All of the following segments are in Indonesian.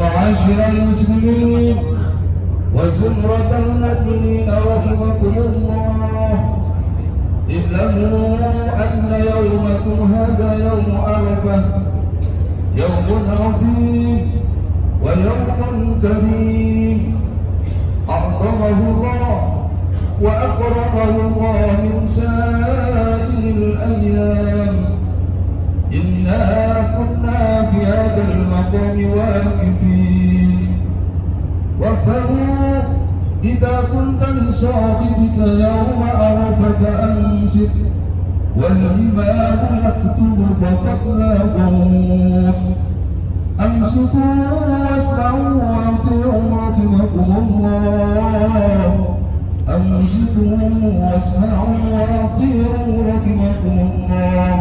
ومعاشر المسلمين وزمرة المؤمنين رحمكم الله، اعلموا أن يومكم هذا يوم عرفة، يوم عظيم ويوم كريم أعظمه الله وأكرمه الله من سائر الأيام. إنا كنا في هذا المقام واقفين، وافهموا إذا كنت لصاحبك يوم عرفة أمسك والإمام يكتب فقد لا خوف. أمسكوا واسمعوا وأطيعوا رحمكم الله. أمسكوا واسمعوا وأطيعوا رحمكم الله.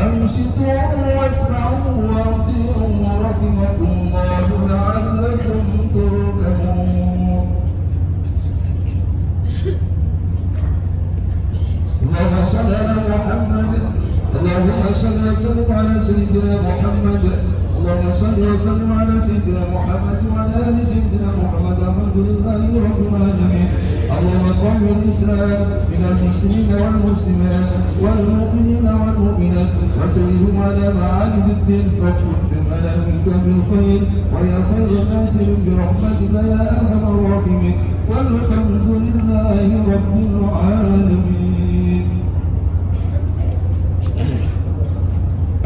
أمسكوا واسمعوا وأطيعوا رحمكم الله لعلكم ترحمون. اللهم صل على محمد، اللهم صل وسلم على سيدنا محمد، اللهم صل وسلم على سيدنا محمد وعلى آل سيدنا محمد. الحمد لله رب العالمين. اللهم قوم الإسلام من المسلمين والمسلمات والمؤمنين والمؤمنات وسيرهم على معالم الدين واكتب لنا منك بالخير ويا خير ناصر برحمتك يا أرحم الراحمين. والحمد لله رب العالمين.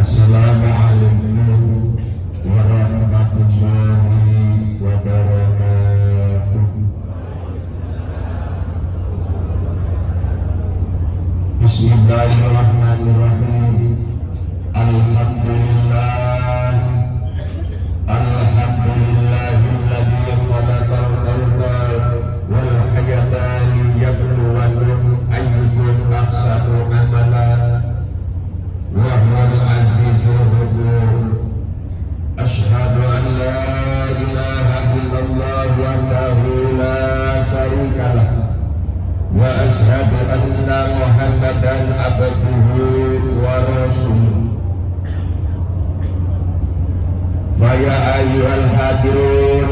Assalamualaikum warahmatullahi wabarakatuh. Bismillahirrahmanirrahim. Alhamdulillah, alhamdulillahilladzi khalaqal mauta wal hayata liyabluwakum ayyukum ahsanu amalan wa huwal azizul ghafur. Asyhadu an la ilaha illallah wahdahu la syarikalah wa asyhadu anna Muhammadan abduhu wa rasuluh. Fa ya ayyuhal hadirun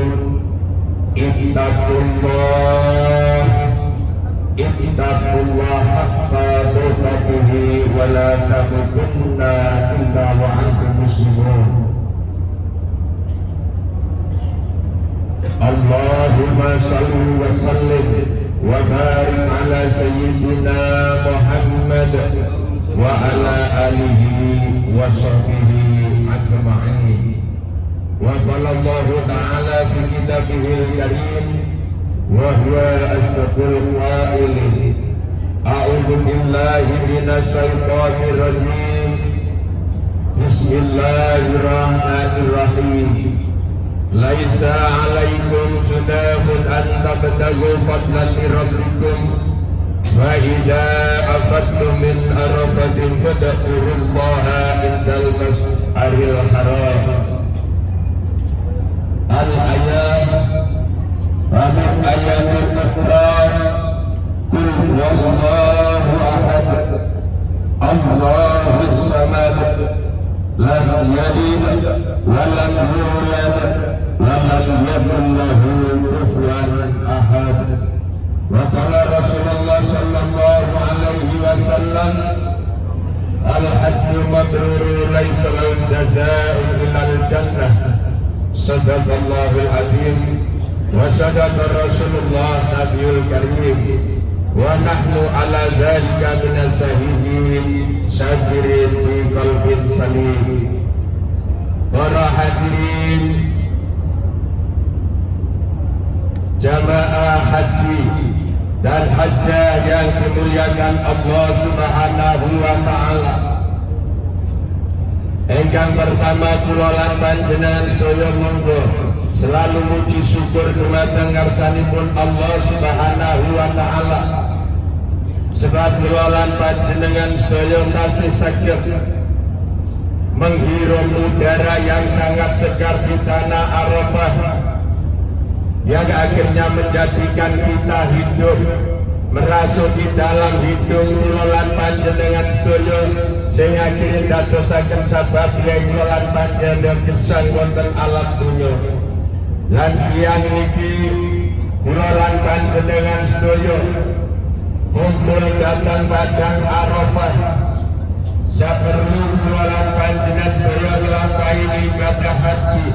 ittaqullah haqqa tuqatih wa la tamutunna illa wa antum muslimun. Allahumma salli wa sallim wa barik ala sayyidina Muhammad wa ala alihi wa sahbihi ajma'in. Wa qala Allahu ta'ala fi kitabihil karim wa huwa asdaqul qailin. A'udzu billahi minasy syaithanir rajim. Bismillahirrahmanirrahim. Laisa 'alaikum junahun an tabtaghu fadlan min rabbikum wa idza afadtum min arafatin fadhkurullaha indal mas'aril haram. Al-ayat wa min ayatil ukhra qul huwallahu ahad Allahus samad lam yalid wa lam yulad wa lam yakul lahu kufuwan ahad. Wa qala Rasulullah sallallahu alaihi wasallam al-hajju mabrur laisa lahu jazaa'un illa al-jannah. Sadaqallahul azim wa sadaqa Rasulullah nabiyul karim wa nahnu ala dzalika minas syahidin syakirin bi qalbin salim. Para hadirin jamaah haji dan hajjah yang dimuliakan Allah Subhanahu wa ta'ala. Engkang pertama kula lan panjenengan sedaya monggo selalu muji syukur dumateng ngarsanipun Allah Subhanahu wa ta'ala. Sebab kula lan panjenengan sedaya tasih saged menghirup udara yang sangat segar di tanah Arafah, yang akhirnya menjadikan kita hidup merasuk di dalam hidung kula lan panjenengan sedaya, sing akhirnya dadosaken sabab yen kula lan panjenengan gesang wonten alam dunya. lan siang niki kula lan panjenengan sedaya kumpul datang padang Arafah. Saperlu kula lan panjenengan sedaya nglampahi ibadah haji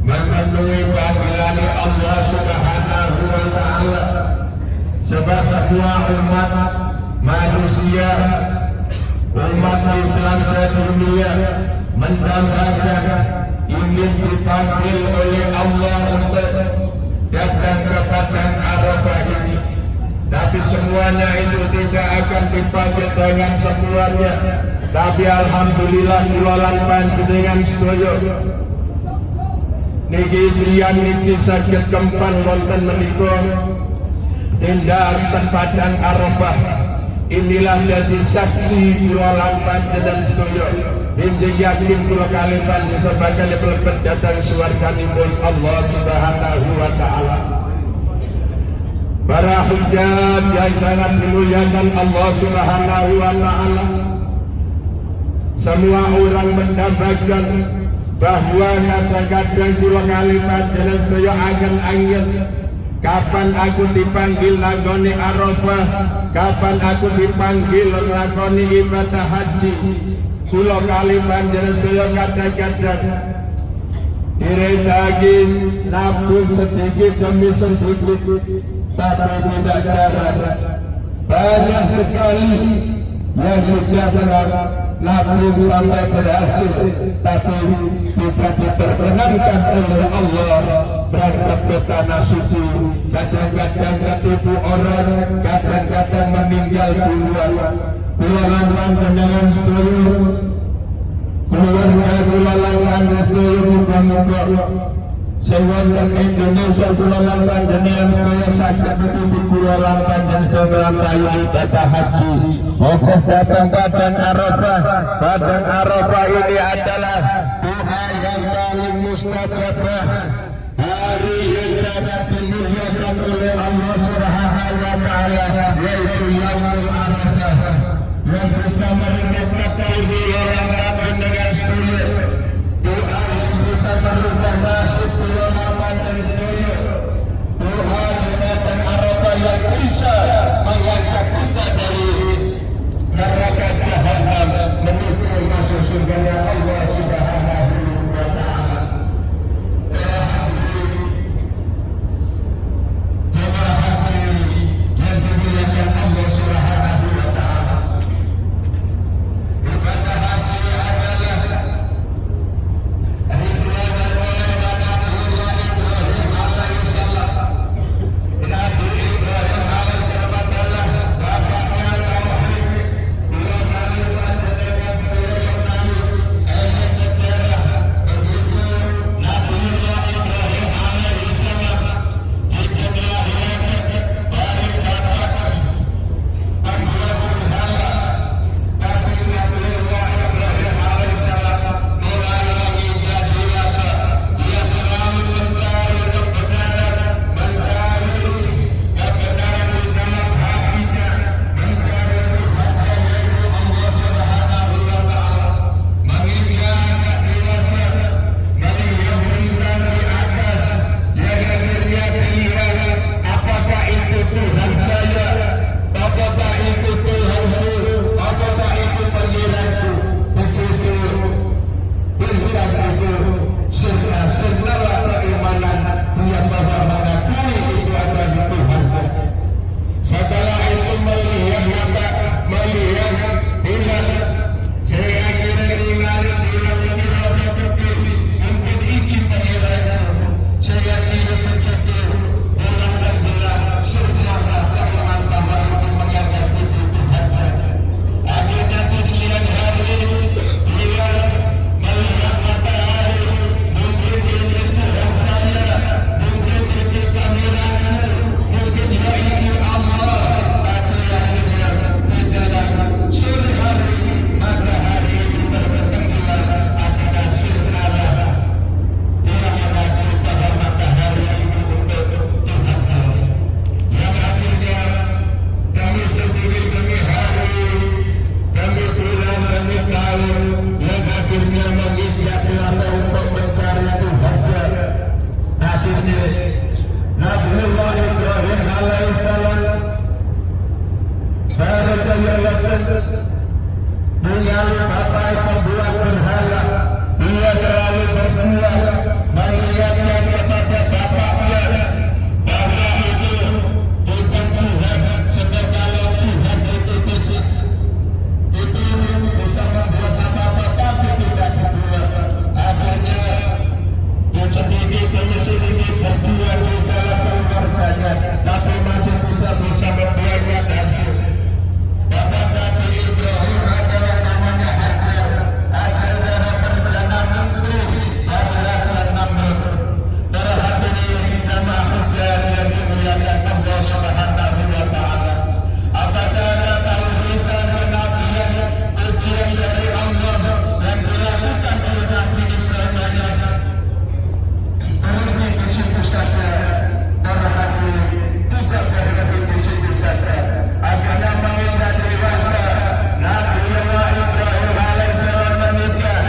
memenuhi panggilan Allah Subhanahu wa taala. Sebab semua umat manusia, umat Islam sedunia mendambakan ingin dipanggil oleh Allah untuk datang ke padang Arafah ini. Tapi semuanya itu tidak akan dipanggil dengan semuanya. Tapi alhamdulillah kula lan panjenengan sedaya niki jian niki saged kempal wonten menika tindak padang Arafah. Inilah jadi saksi kula lan panjenengan sedaya. Injil yakin kula kalipan sebagai pelebet datang swarganipun Allah Subhanahu wa taala. Para hujjah yang sangat dimuliakan Allah Subhanahu wa taala. Semua orang mendambakan bahwa kadang-kadang kula kalipan jenengan sedaya angen-angen kapan aku dipanggil nggone Arafah, kapan aku dipanggil nglakoni ibadah haji. Kula kali panjenengan sedaya kadang-kadang diretagi nabung sedikit demi sedikit, tapi tidak jarang banyak sekali yang sudah nabung sampai berhasil, tapi tidak diperkenankan oleh Allah berangkat ke tanah suci. Kadang-kadang ketipu orang, kadang-kadang meninggal duluan. Kula lan panjenengan sedaya, keluarga kula lan panjenengan sedaya muga-muga sing wonten Indonesia kula lan panjenengan sedaya saged nutupi kula lan panjenengan sedaya nglampahi ibadah haji. Oke, datang padang Arafah. Padang Arafah ini adalah doa yang paling mustajabah, hari yang sangat dimuliakan oleh Allah Subhanahu wa taala, yaitu Yaumul Arafah, yang bisa menyebabkan orang dengan sedaya. Doa yang bisa merubah nasib ulama dan sedaya. Doa di padang Arafah yang bisa mengangkat kita dari neraka jahanam menuju masuk surga Allah Subhanahu wa taala. Jemaah haji yang dimuliakan Allah Subhanahu wa taala. Ibadah haji hadirnya Nabiullah Ibrahim alaihissalam berkeinginan menjadi bapak pembuat berhala. Dia selalu berjuang mengingatkan kepada bapaknya bahwa itu bukan Tuhan, sebagaimana Tuhan itu bisa membuat apa-apa tapi tidak dibuat. Akhirnya dia sendiri sedikit berjuang di dalam keluarganya, tapi masih tidak bisa membuatnya hasil. Bapak Nabi Ibrahim ada yang namanya Hajar. Hajar adalah perdana menteri dari Raja Namrud. Terhadiri jamaah hujan yang dimuliakan Allah Subhanahu wa Ta'ala. Apakah ada tauhidan kenabian ujian dari Allah yang dilakukan oleh Nabi Ibrahim? Berhenti di situ saja. Terhadiri tidak berhenti di situ saja. Akhirnya mengingat dewasa, Nabiullah Ibrahim alaihissalam menikah.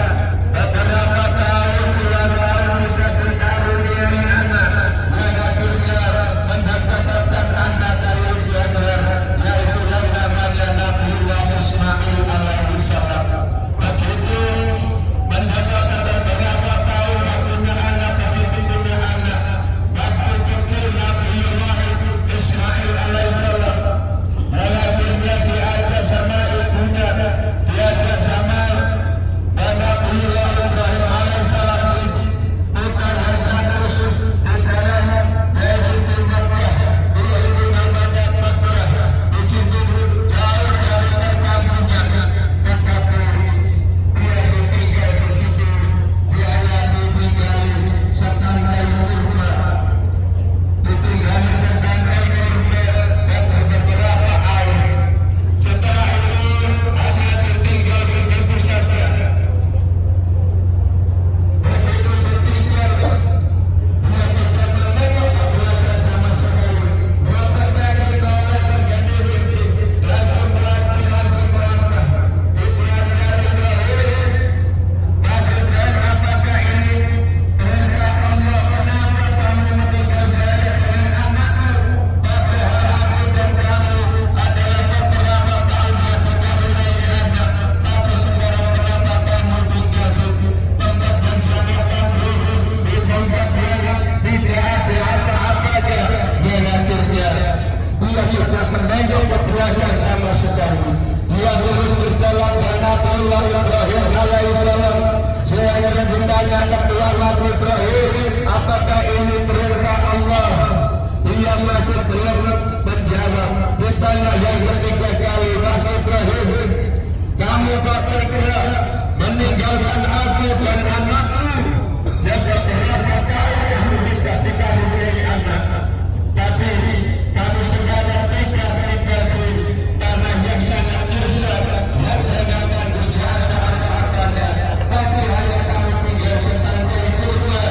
Beberapa tahun, 2 tahun tidak dikaruniai anak. Dan akhirnya mendapatkan anak dari dia, yaitu yang namanya Nabiullah Ismail alaihissalam. Begitu mendapatkan beberapa tahun, punya anak, begitu punya anak. Waktu kecil Nabiullah Ismail alaihissalam, akhirnya diajak sama ibunya, diajak sama Nabiullah Ibrahim alaihissalam putar Hardus di dalam yaitu di Mekah, itu namanya Mekah. Di situ jauh dari perkampungan, tetapi dia ditinggal di situ, dia ditinggali setantai kurma, ditinggali setantai kurma dan beberapa air. Setelah itu hanya ditinggal begitu saja. Begitu ditinggal, dia tidak menengok ke belakang sama sekali. Dia terjadi bahwa terjadi mimpi, langsung langsung melangkah. Ibrahim Mas Ibrahim, apakah ini perintah Allah? Kenapa kamu meninggal saya dengan anakmu? Padahal aku dan kamu adalah beberapa tahun yang dikaruniai anak. Tapi sekarang kenapa kamu tinggal di tempat yang sangat bagus, di tempat yang tidak ada apa-apanya? Dan akhirnya dia tidak menengok ke belakang sama sekali. Dia terus berjalan dan Nabiullah Ibrahim alaihissalam. Saya ditanya ketua Nabi Ibrahim, apakah ini perintah Allah? Dia masih belum menjawab. Ditanya yang ketiga kali, Mas Ibrahim, kamu kok tega meninggalkan aku dan anakmu yang beberapa tahun kamu dijadikan menjadi anak, tapi kamu sekarang tega meninggal di tanah yang sangat rusak, yang sangat bagus, ada harta-hartanya, tapi hanya kamu tinggal setantai kurma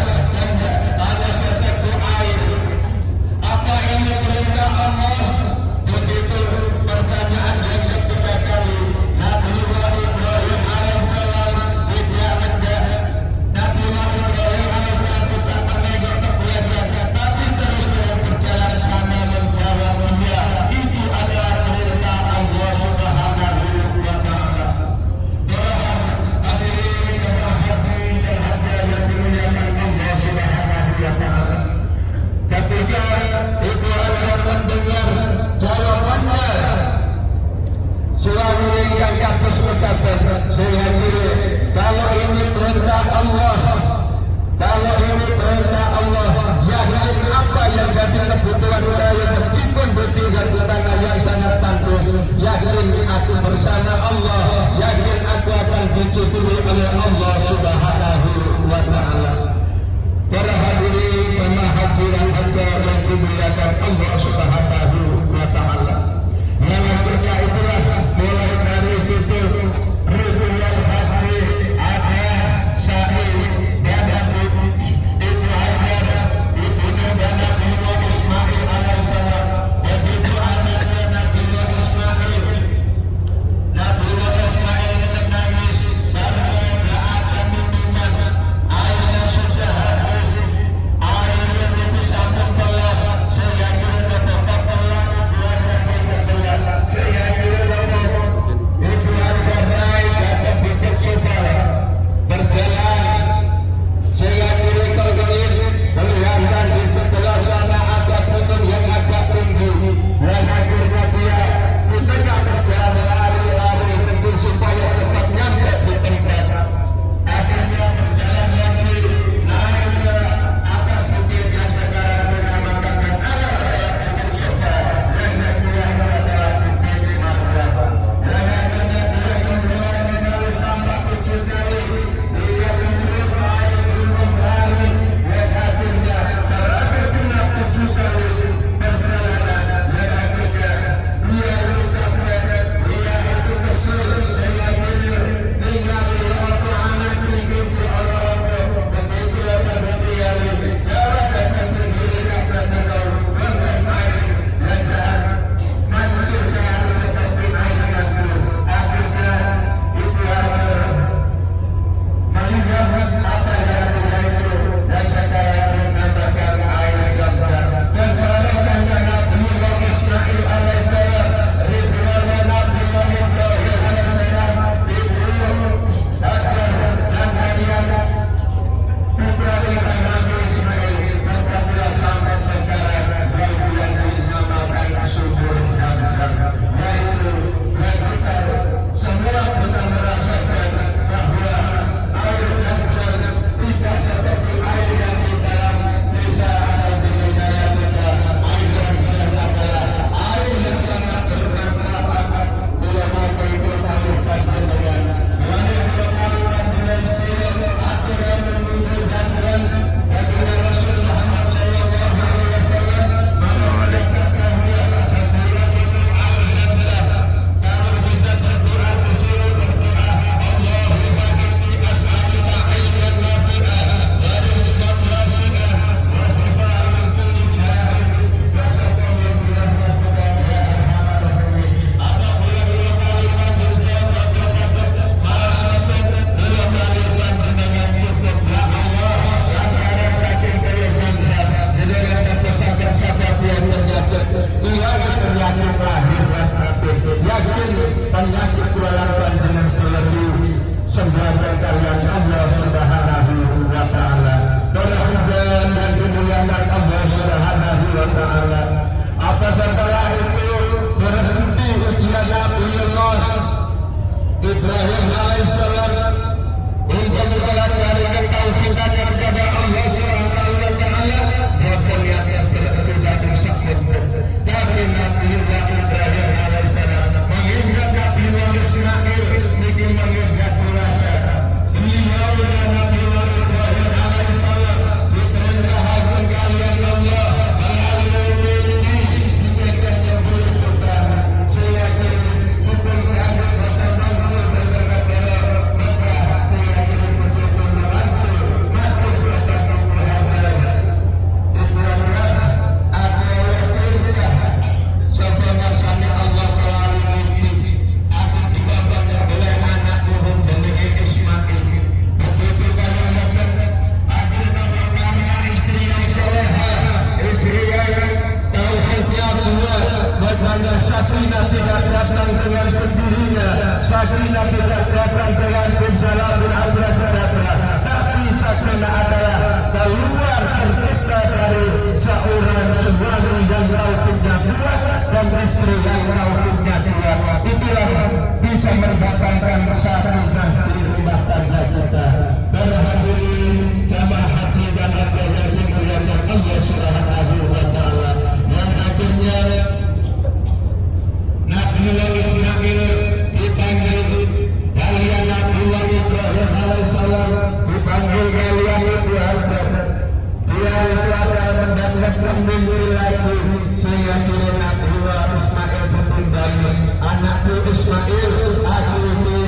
pemimpin perilaku sehingga kira Nabiullah Ismail berkembali. Anakku Ismail aku ini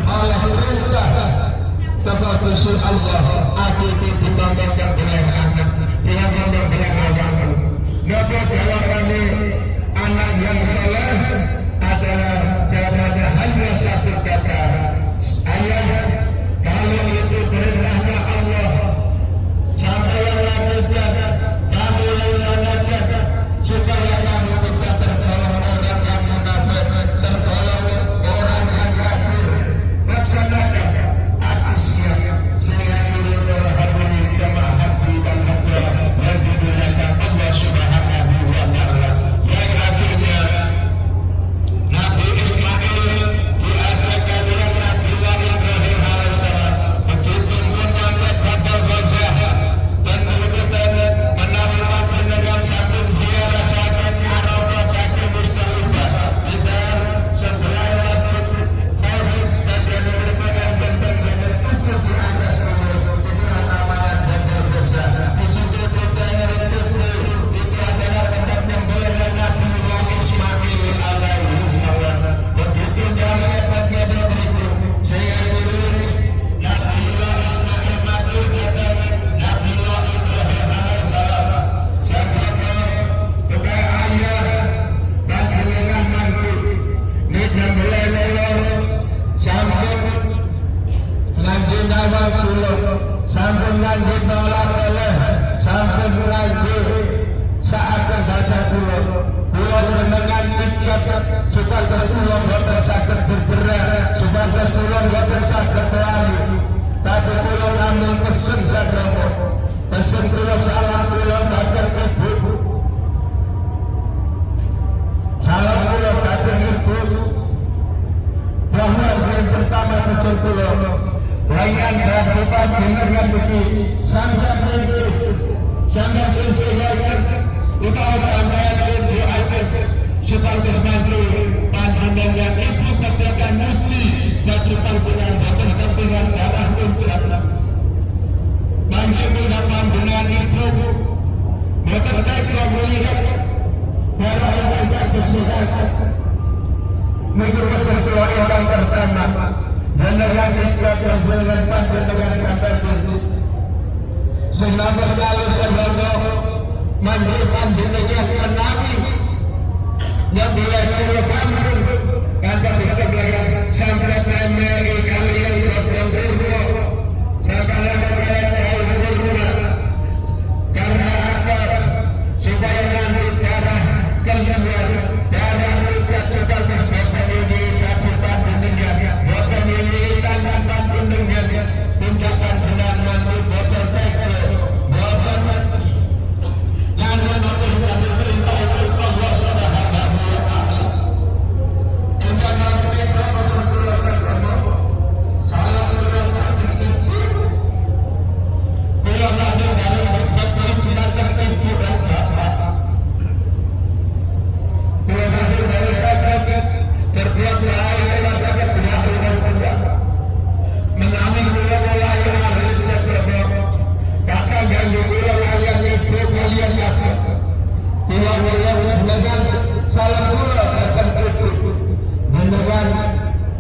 oleh perintah kepada Allah aku ini dibanggakan dengan anak dia dengan agama. Nabi jawabannya anak yang saleh adalah jawabannya hanya satu kata, ayah kalau itu perintahnya Allah sampai yang lakukan kamu yang lakukan supaya kamu tidak tergolong orang yang munafik, tergolong orang yang kafir. Laksanakan aku siap sehingga dulu hadirin jamaah haji dan hajjah yang dimuliakan Allah Subhanahu wa Ta'ala. Yang akhirnya Nabi Ismail diadakan dengan Nabiullah Ibrahim alaihissalam begitu menyambut Jabal Ghazah dan kemudian menawarkan dengan satu ziarah sahabat Arafah satu Musdalifah dan sebelah masjid Tauhid dan yang merupakan benteng yang tutup di atas gunung itu namanya Jabal Ghazah. Di situ kita yang tutup itu adalah tempat pembelian Nabiullah Ismail alaihissalam. Begitu dampaknya begitu saya turun Nabiullah Ismail mati dan Nabiullah Ibrahim alaihissalam sampai kepada ayah dan dengan mantu ini membelai sampai lanjut awal pulau sampai lanjut tolak oleh sampai lanjut saat datang pulau dengan ikat supaya pulau boten sakit bergerak supaya pulau boten sakit berlari tapi pulau namun pesen saja pesen pulau salam pulau datang ke ibu salam pulau datang ibu bahwa yang pertama pesen pulau layan dan coba dengarkan begini sampai berikut sampai selesai utama sampai di akhir sebagus nanti panjenengan ibu ketika nyuci baju panjenengan boten kepentingan darah muncrat bangkit dengan panjenengan ibu boten tega melihat darah yang banyak keseluruhan mengikut kesentuhan yang pertama dan yang ikat dan dengan panjenengan sampai berikut sehingga berkali sebelum mandi panjenengan menawi yang dilakukan sampai kata bisa belajar sampai primary kalian berdoa sampai kalian berdoa karena apa supaya nanti darah keluar darah ikat juga disebabkan ini baju panjenengan boten ini tangan panjenengan tindak panjenengan nanti boten teko boten salam pula akan itu jenengan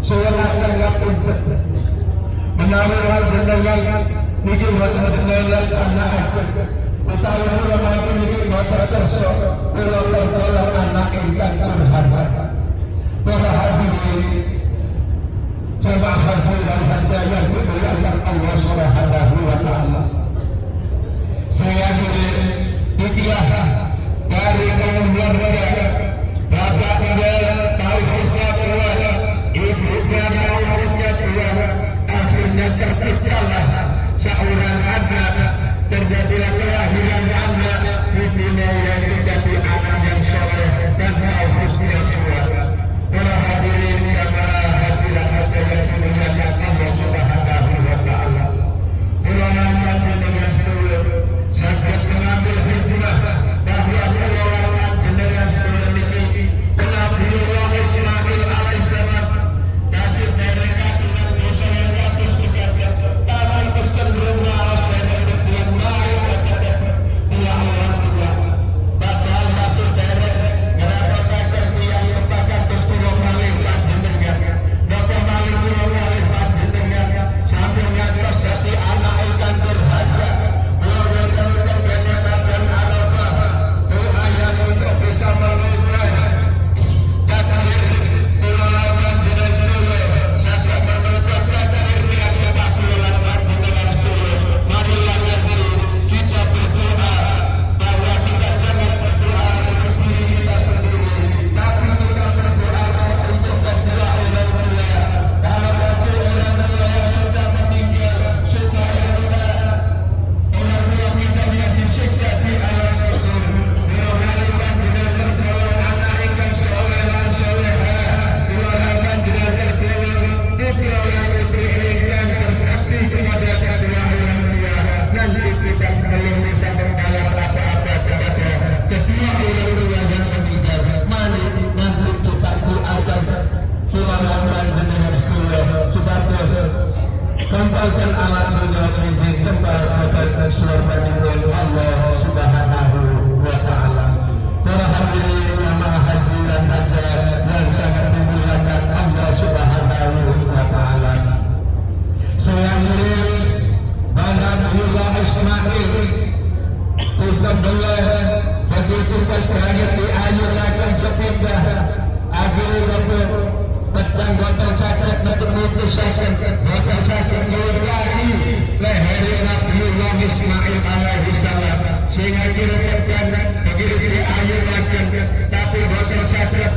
sewenang untuk menawarkan jenengan bikin buatan jenengan laksanakan utawi pula makin bikin buatan terso pulau anak ingkang berharga para hadirin jamaah haji dan hajjah yang dimuliakan Allah Subhanahu wa Ta'ala. Saya ikhlas dari keluarga bapaknya tauhidnya kuat, ibunya tauhidnya kuat, akhirnya terciptalah seorang anak, terjadilah kelahiran anak di dunia yang menjadi anak yang soleh dan tauhidnya kuat. Para hadirin jamaah haji dan hajjah yang dimuliakan Allah Subhanahu wa Ta'ala. Ulama dengan seluruh sakit mengambil hikmah bahwa pengeluaran jenengan seluruh ini Nabiullah Ismail alaihissalam kasih mereka dengan dosa yang ratus tiga tapi kecenderungan harus dari yang baik ya Allah boten alat dunya pinjing kembal boten surbanipun Allah Subhanahu wa taala. Para hadirin jamaah haji dan hajat yang sangat dimuliakan Allah Subhanahu wa taala. Saya ngirim Banda Abdullah Ismail Tusambelah begitu berkaget diayunakan sepindah agar betul petang boten sakit betul mutusakan boten sakit diulangi leher Nabiullah Ismail alaihi salam sehingga kira-kira begitu diayunakan tapi boten sakit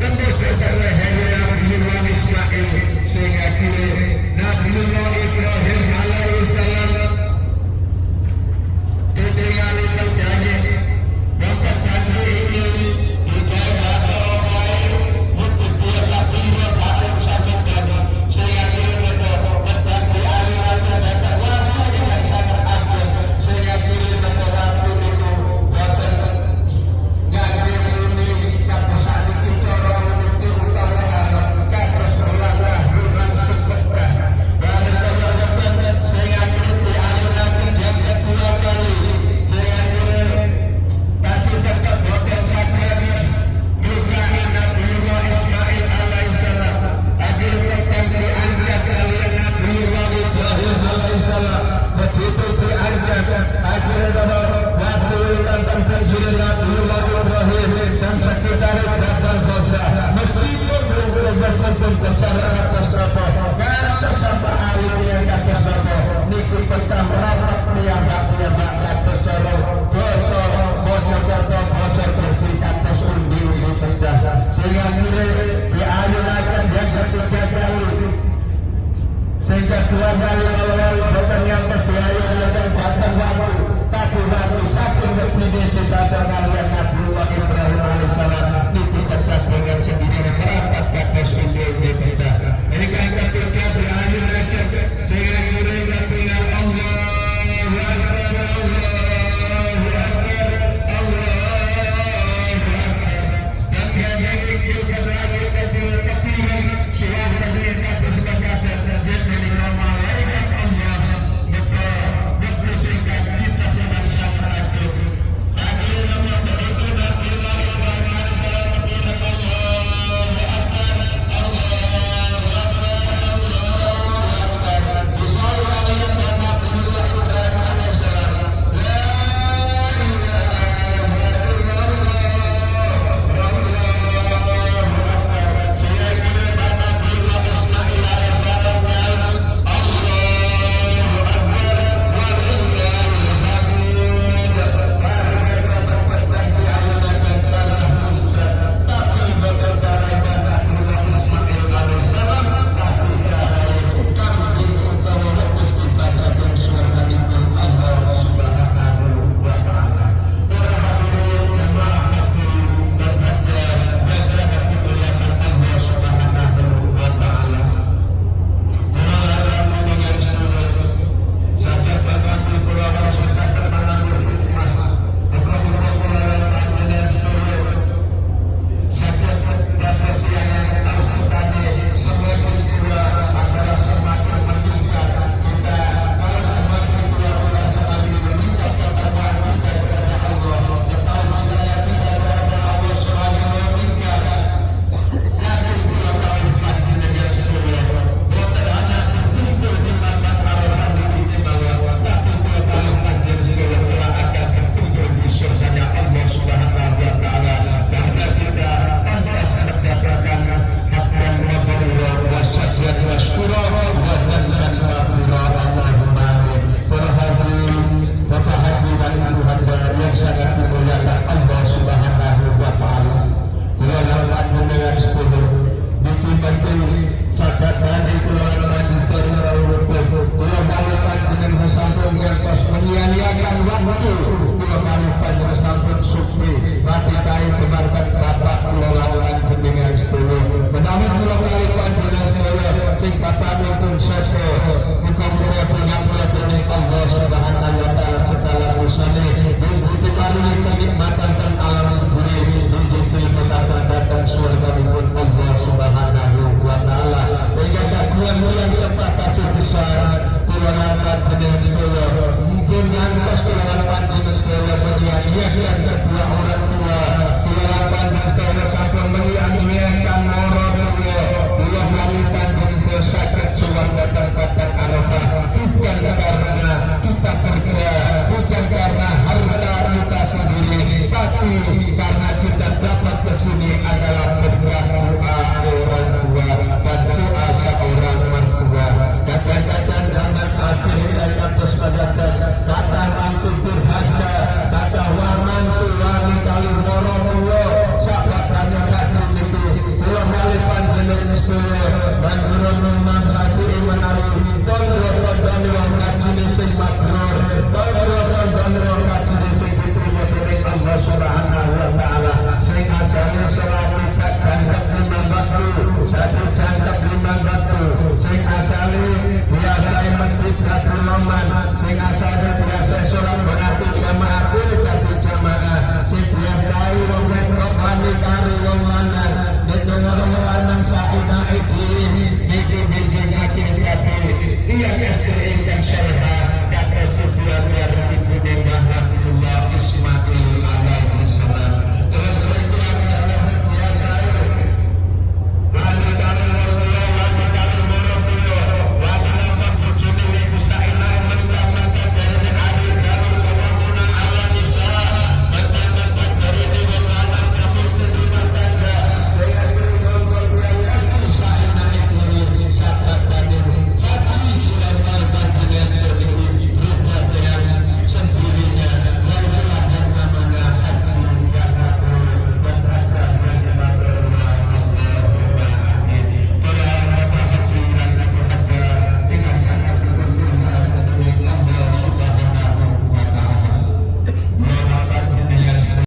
tembus ke leher Nabiullah Ismail sehingga kira Nabiullah Ibrahim alaihi salam ditinggali terjadi dapat tadi ini tidak ada orang untuk biasa tiba pada sakit dan saya kira bertanda aliran dan waktu yang sangat akhir saya kira waktu itu boten ngaji ini kata sakit cara itu utama kata sekolah bukan sepeda dari kalau saya kira aliran yang kedua kali kasih tetap boten sakit lukai Nabiullah Ismail alaihissalam agar tetap diangkat oleh Nabiullah Ibrahim alaihissalam begitu diangkat agar dapat waktu tentang penjuru Nabiullah Ibrahim dan sekitar Jabal Ghazah meskipun belum bersentuh besar atas apa kata sampai air yang atas apa niku pecah merapat piyambak atas jalan dosa Mojokerto bocor bersih atas undi-undi pecah sehingga kira diayunakan yang ketiga kali sehingga dua kali awal bukan yang mesti diayunakan bahkan waktu tapi waktu saking berdiri dibaca kalian Nabiullah Ibrahim alaihissalam itu pecah dengan sendiri merapat ke atas undi-undi pecah ini yang ketiga diayunakan sehingga kira dengan Allahu Akbar Allahu Akbar sing bapak pun sesuk